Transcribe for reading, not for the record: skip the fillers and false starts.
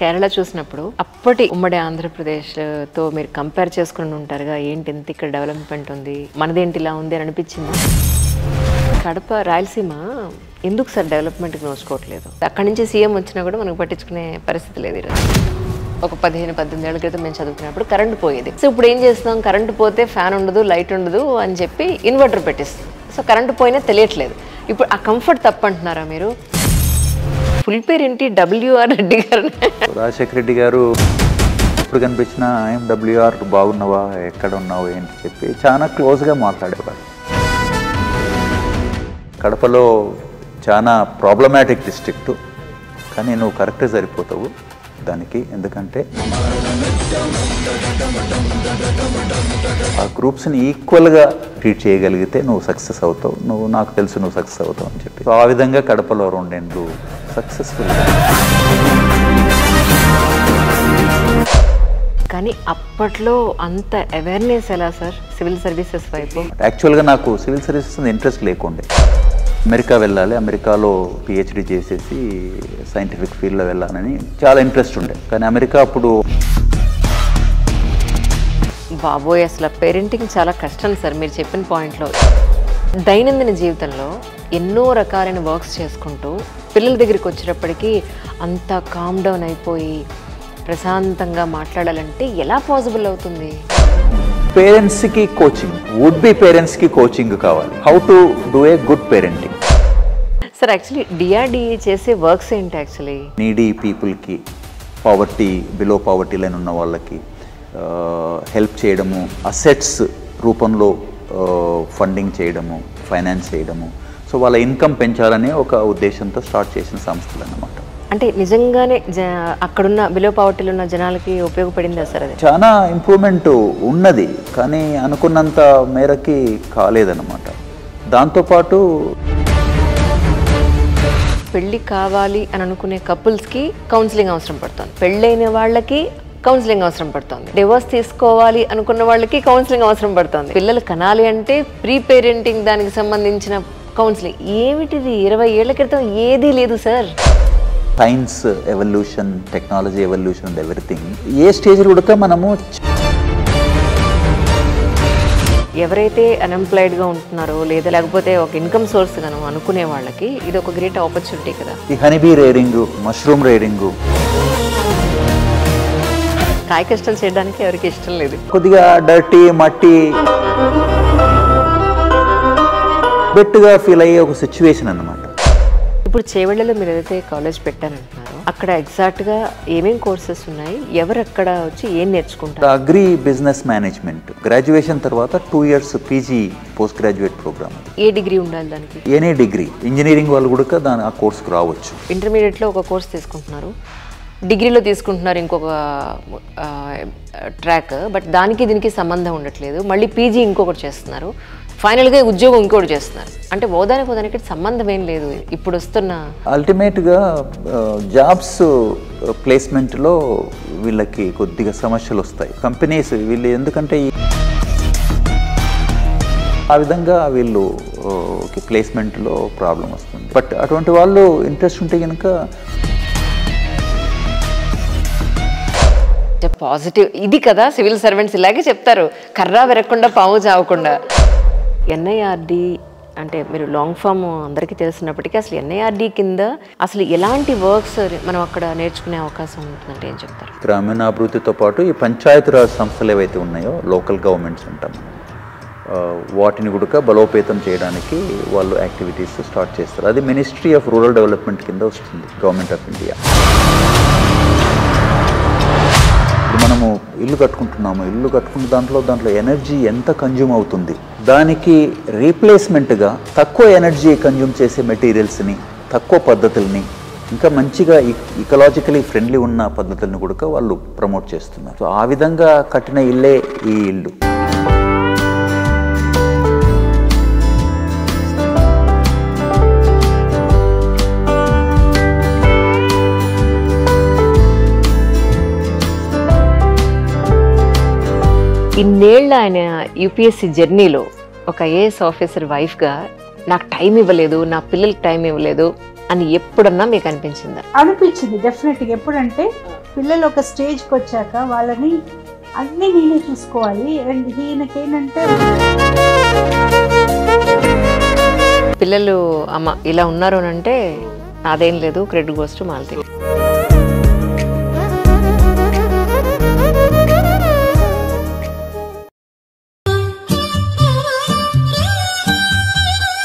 కేరళ చూసినప్పుడు అప్పటి ఉమ్మడి ఆంధ్రప్రదేశ్తో మీరు కంపేర్ చేసుకుని ఉంటారుగా, ఏంటి ఇంత ఇక్కడ డెవలప్మెంట్ ఉంది, మనదేంటి ఇలా ఉంది అని అనిపించింది. కడప రాయలసీమ ఎందుకు సార్ డెవలప్మెంట్కి నోచుకోవట్లేదు? అక్కడి నుంచి సీఎం వచ్చినా కూడా మనకు పట్టించుకునే పరిస్థితి లేదు. ఈరోజు ఒక 15-18 ఏళ్ల క్రితం మేము చదువుకున్నప్పుడు కరెంట్ పోయేది. సో ఇప్పుడు ఏం చేస్తున్నాం, కరెంట్ పోతే ఫ్యాన్ ఉండదు, లైట్ ఉండదు అని చెప్పి ఇన్వర్టర్ పెట్టిస్తాం. సో కరెంట్ పోయినా తెలియట్లేదు. ఇప్పుడు ఆ కంఫర్ట్ తప్పంటున్నారా మీరు? ఫుల్ పేరు ఏంటి? WR రెడ్డి గారు. రాజశేఖర రెడ్డి గారు ఇప్పుడు కనిపించిన WR బాగున్నావా, ఎక్కడ ఉన్నావు ఏంటి చెప్పి చాలా క్లోజ్గా మాట్లాడేవారు. కడపలో చాలా ప్రాబ్లమాటిక్ డిస్ట్రిక్ట్, కానీ నువ్వు కరెక్ట్గా సరిపోతావు దానికి. ఎందుకంటే ఆ గ్రూప్స్ని ఈక్వల్గా ట్రీట్ చేయగలిగితే నువ్వు సక్సెస్ అవుతావు, నాకు తెలుసు నువ్వు సక్సెస్ అవుతావు అని చెప్పి. ఆ విధంగా కడపలో 2 ఏళ్ళు సక్సెస్ఫుల్. కానీ అప్పట్లో అంత అవేర్నెస్ ఎలా సార్ సివిల్ సర్వీసెస్ వైపు? యాక్చువల్గా నాకు సివిల్ సర్వీసెస్ ఇంట్రెస్ట్ లేకుండే. అమెరికా వెళ్ళాలి, అమెరికాలో PhD చేసేసి సైంటిఫిక్ ఫీల్డ్లో వెళ్ళాలని చాలా ఇంట్రెస్ట్ ఉండే. కానీ అమెరికా అప్పుడు బాబోయ్, అసలు పేరెంటింగ్ చాలా కష్టం సార్. మీరు చెప్పిన పాయింట్లో దైనందిన జీవితంలో ఎన్నో రకాలైన వర్క్స్ చేసుకుంటూ పిల్లల దగ్గరికి వచ్చేటప్పటికి అంత కామ్ డౌన్ అయిపోయి ప్రశాంతంగా మాట్లాడాలంటే ఎలా పాసిబుల్ అవుతుంది? పేరెంట్స్కి కోచింగ్, వుడ్ బి పేరెంట్స్కి కోచింగ్ కావాలి. How to do a good parenting. Sir actually DRDA చేసే వర్క్స్ ఏంటి యాక్చువల్లీ? నీడీ పీపుల్కి, పావర్టీ, బిలో పావర్టీ లైన్ ఉన్న వాళ్ళకి హెల్ప్ చేయడము, అసెట్స్ రూపంలో ఫండింగ్ చేయడము, ఫైనాన్స్ చేయడము. సో వాళ్ళ ఇన్కమ్ పెంచాలనే ఒక ఉద్దేశంతో స్టార్ట్ చేసిన సంస్థలు అన్నమాట. అంటే నిజంగానే అక్కడున్న బిలో పావర్టీలో ఉన్న జనాలకి ఉపయోగపడిందా సార్? అది చాలా ఇంప్రూవ్మెంట్ ఉన్నది, కానీ అనుకున్నంత మేరకి కాలేదన్నమాట. దాంతోపాటు పెళ్ళి కావాలి అని అనుకునే కపుల్స్కి కౌన్సిలింగ్ అవసరం పడుతుంది, పెళ్ళైన వాళ్ళకి కౌన్సిలింగ్ అవసరం పడుతుంది, డివోర్స్ తీసుకోవాలి అనుకున్న వాళ్ళకి కౌన్సిలింగ్ అవసరం పడుతుంది, పిల్లలు కనాలి అంటే ప్రీ పేరెంటింగ్ దానికి సంబంధించిన కౌన్సిలింగ్. ఏమిటిది? 20 ఏళ్ల క్రితం ఏదీ లేదు sir. Science evolution, technology evolution and everything A stage కూడా మనము ఎవరైతే అన్ఎంప్లాయిడ్గా ఉంటున్నారో లేదా లేకపోతే ఒక ఇన్కమ్ సోర్స్ గాను అనుకునే వాళ్ళకి ఇది ఒక గ్రేట్ ఆపర్చునిటీ కదా. ఈ హనీబీ రేరింగ్, మష్రూమ్ రేరింగ్, కాయ కష్టాలు చేయడానికి ఎవరికి ఇష్టం లేదు. కొద్దిగా డర్టీ, మట్టి బెట్టుగా ఫీల్ అయ్యే ఒక సిచ్యువేషన్ అన్నమాట. ఇప్పుడు చేవెళ్ళలో మీరు ఏదైతే కాలేజ్ పెట్టానంటున్నారో అక్కడ ఎగ్జాక్ట్గా ఏమేం కోర్సెస్ ఉన్నాయి, ఎవరు అక్కడ వచ్చి ఏం నేర్చుకుంటారు? అగ్రి బిజినెస్ మేనేజ్మెంట్ గ్రాడ్యుయేషన్ తర్వాత 2 years PG post graduate programme. ఏ డిగ్రీ ఉండాలి దానికి? Any degree. ఇంజనీరింగ్ వాళ్ళు కూడా ఆ కోర్సుకు రావచ్చు. ఇంటర్మీడియట్లో ఒక కోర్స్ తీసుకుంటున్నారు, డిగ్రీలో తీసుకుంటున్నారు ఇంకొక ట్రాక్, బట్ దానికి దీనికి సంబంధం ఉండట్లేదు. మళ్ళీ PG ఇంకొకటి చేస్తున్నారు, ఫైనల్గా ఉద్యోగం ఇంకోటి చేస్తున్నారు. అంటే ఓదానికి సంబంధం ఏం లేదు. ఇప్పుడు వస్తున్న అల్టిమేట్గా జాబ్స్ ప్లేస్మెంట్లో వీళ్ళకి కొద్దిగా సమస్యలు వస్తాయి. కంపెనీస్ వీళ్ళు ఎందుకంటే ఆ విధంగా వీళ్ళు ప్లేస్మెంట్లో ప్రాబ్లం వస్తుంది. బట్ అటువంటి వాళ్ళు ఇంట్రెస్ట్ ఉంటే కనుక పాజిటివ్ ఇది కదా. సివిల్ సర్వెంట్స్ ఇలాగే చెప్తారు, కర్రా విరగకుండా పాము చావకుండా. NIRD అంటే మీరు లాంగ్ ఫామ్ అందరికీ తెలిసినప్పటికీ అసలు NIRD కింద అసలు ఎలాంటి వర్క్స్ మనం అక్కడ నేర్చుకునే అవకాశం ఉంటుందంటే ఏం చెప్తారు? గ్రామీణాభివృద్ధితో పాటు ఈ పంచాయతీరాజ్ సంస్థలు ఏవైతే ఉన్నాయో, లోకల్ గవర్నమెంట్స్ అంటాం, వాటిని కూడా బలోపేతం చేయడానికి వాళ్ళు యాక్టివిటీస్ స్టార్ట్ చేస్తారు. అది మినిస్ట్రీ ఆఫ్ రూరల్ డెవలప్మెంట్ కింద వస్తుంది, గవర్నమెంట్ ఆఫ్ ఇండియా. మనము ఇల్లు కట్టుకుంటున్నాము, ఇల్లు కట్టుకున్న దాంట్లో ఎనర్జీ ఎంత కన్జ్యూమ్ అవుతుంది, దానికి రీప్లేస్మెంట్గా తక్కువ ఎనర్జీ కన్జ్యూమ్ చేసే మెటీరియల్స్ని, తక్కువ పద్ధతుల్ని, ఇంకా మంచిగా ఇకలాజికలీ ఫ్రెండ్లీ ఉన్న పద్ధతులను కూడా వాళ్ళు ప్రమోట్ చేస్తున్నారు. సో ఆ విధంగా కట్టిన ఇల్లే ఈ ఇల్లు. ఇన్నేళ్ళ ఆయన UPSC జర్నీలో ఒక IAS ఆఫీసర్ వైఫ్గా నాకు టైం ఇవ్వలేదు, నా పిల్లలకి టైం ఇవ్వలేదు అని ఎప్పుడన్నా మీకు అనిపించిందా? అనిపించింది డెఫినెట్గా. ఎప్పుడంటే పిల్లలు ఒక స్టేజ్కి వచ్చాక వాళ్ళని అన్నీ నేనే చూసుకోవాలి. అండ్ ఈయనకేంటంటే పిల్లలు అమ్మ ఇలా ఉన్నారు అని అంటే అదేం లేదు, క్రెడిట్ గోస్ టు మాలతి.